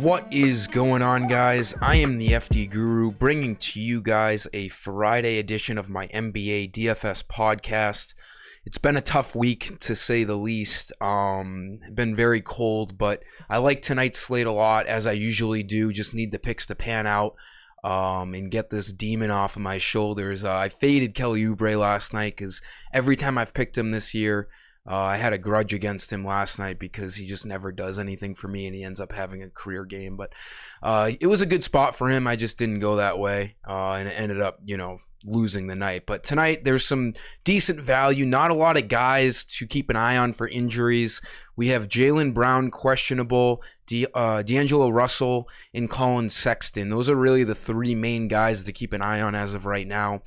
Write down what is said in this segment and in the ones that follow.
What is going on, guys? I am the FD Guru, bringing to you guys a Friday edition of my NBA DFS podcast. It's been a tough week, to say the least. Been very cold, but I like tonight's slate a lot, as I usually do. Just need the picks to pan out and get this demon off of my shoulders. I faded Kelly Oubre last night because every time I've picked him this year, I had a grudge against him last night because he just never does anything for me, and he ends up having a career game. But it was a good spot for him. I just didn't go that way, and it ended up, losing the night. But tonight, there's some decent value. Not a lot of guys to keep an eye on for injuries. We have Jaylen Brown questionable, D'Angelo Russell, and Colin Sexton. Those are really the three main guys to keep an eye on as of right now.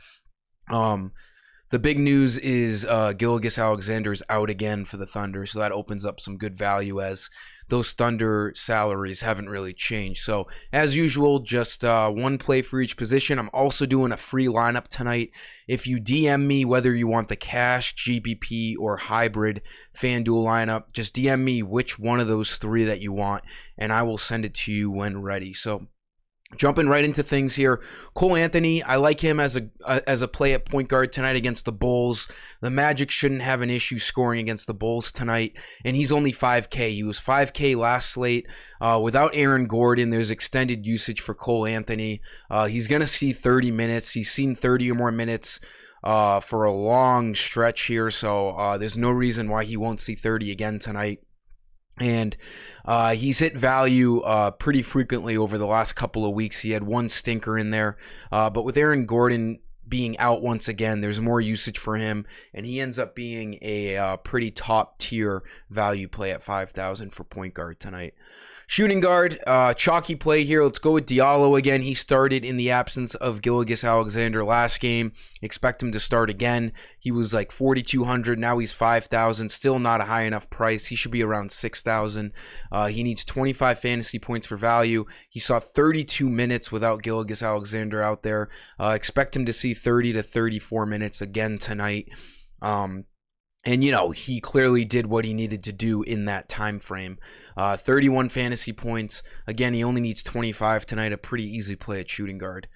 The big news is Gilgeous-Alexander is out again for the Thunder, so that opens up some good value as those Thunder salaries haven't really changed. So, as usual, just one play for each position. I'm also doing a free lineup tonight. If you DM me whether you want the cash, GPP, or hybrid FanDuel lineup, just DM me which one of those three that you want, and I will send it to you when ready. So, jumping right into things here, Cole Anthony, I like him as a play at point guard tonight against the Bulls. The Magic shouldn't have an issue scoring against the Bulls tonight, and he's only 5K. He was 5K last slate. Without Aaron Gordon, there's extended usage for Cole Anthony. He's going to see 30 minutes. He's seen 30 or more minutes for a long stretch here, so there's no reason why he won't see 30 again tonight. And he's hit value pretty frequently over the last couple of weeks. He had one stinker in there. But with Aaron Gordon being out once again, there's more usage for him. And he ends up being a pretty top-tier value play at 5,000 for point guard tonight. Shooting guard, chalky play here. Let's go with Diallo again. He started in the absence of Gilgeous-Alexander last game. Expect him to start again. He was like 4,200. Now he's 5,000. Still not a high enough price. He should be around 6,000. He needs 25 fantasy points for value. He saw 32 minutes without Gilgeous-Alexander out there. Expect him to see 30 to 34 minutes again tonight. And, he clearly did what he needed to do in that time frame. 31 fantasy points. Again, he only needs 25 tonight. A pretty easy play at shooting guard.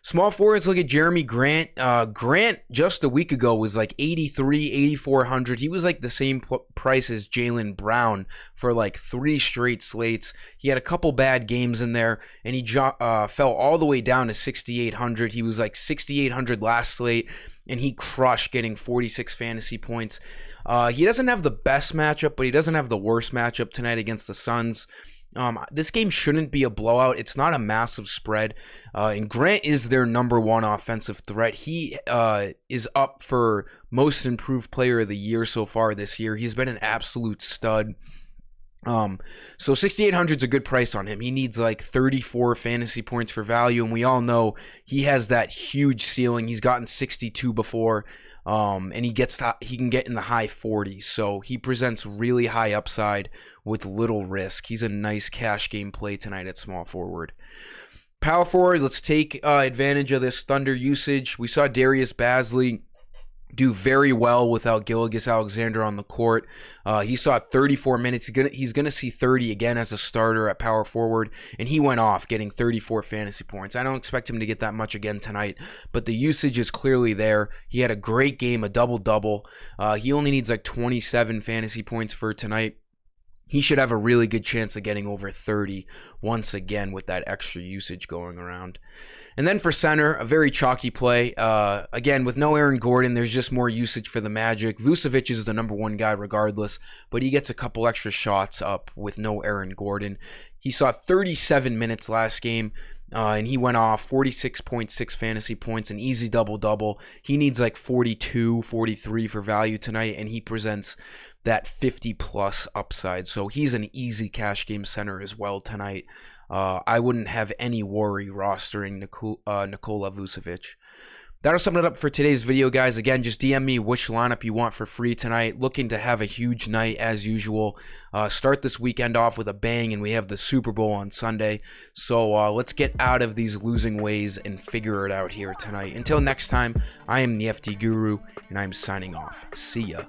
Small forwards, look at Jeremy Grant. Grant, just a week ago, was like 83, 8,400. He was like the same price as Jaylen Brown for like 3 straight slates. He had a couple bad games in there, and he fell all the way down to 6,800. He was like 6,800 last slate, and he crushed, getting 46 fantasy points. He doesn't have the best matchup, but he doesn't have the worst matchup tonight against the Suns. This game shouldn't be a blowout. It's not a massive spread. And Grant is their number one offensive threat. He is up for most improved player of the year so far this year. He's been an absolute stud. So 6,800 is a good price on him. He needs like 34 fantasy points for value, and we all know he has that huge ceiling. He's gotten 62 before, and he can get in the high 40s. So he presents really high upside with little risk. He's a nice cash game play tonight at small forward. Power forward, let's take advantage of this Thunder usage. We saw Darius Bazley do very well without Gilgeous-Alexander on the court. He saw 34 minutes. He's gonna see 30 again as a starter at power forward, and he went off, getting 34 fantasy points. I don't expect him to get that much again tonight, but the usage is clearly there. He had a great game, a double-double. He only needs like 27 fantasy points for tonight. He should have a really good chance of getting over 30 once again with that extra usage going around. And then for center, a very chalky play. Again, with no Aaron Gordon, there's just more usage for the Magic. Vucevic is the number one guy regardless, but he gets a couple extra shots up with no Aaron Gordon. He saw 37 minutes last game. And he went off 46.6 fantasy points, an easy double-double. He needs like 42, 43 for value tonight, and he presents that 50-plus upside. So he's an easy cash game center as well tonight. I wouldn't have any worry rostering Nikola Vucevic. That'll sum it up for today's video, guys. Again, just DM me which lineup you want for free tonight. Looking to have a huge night as usual. Start this weekend off with a bang, and we have the Super Bowl on Sunday. So let's get out of these losing ways and figure it out here tonight. Until next time, I am the FD Guru, and I'm signing off. See ya.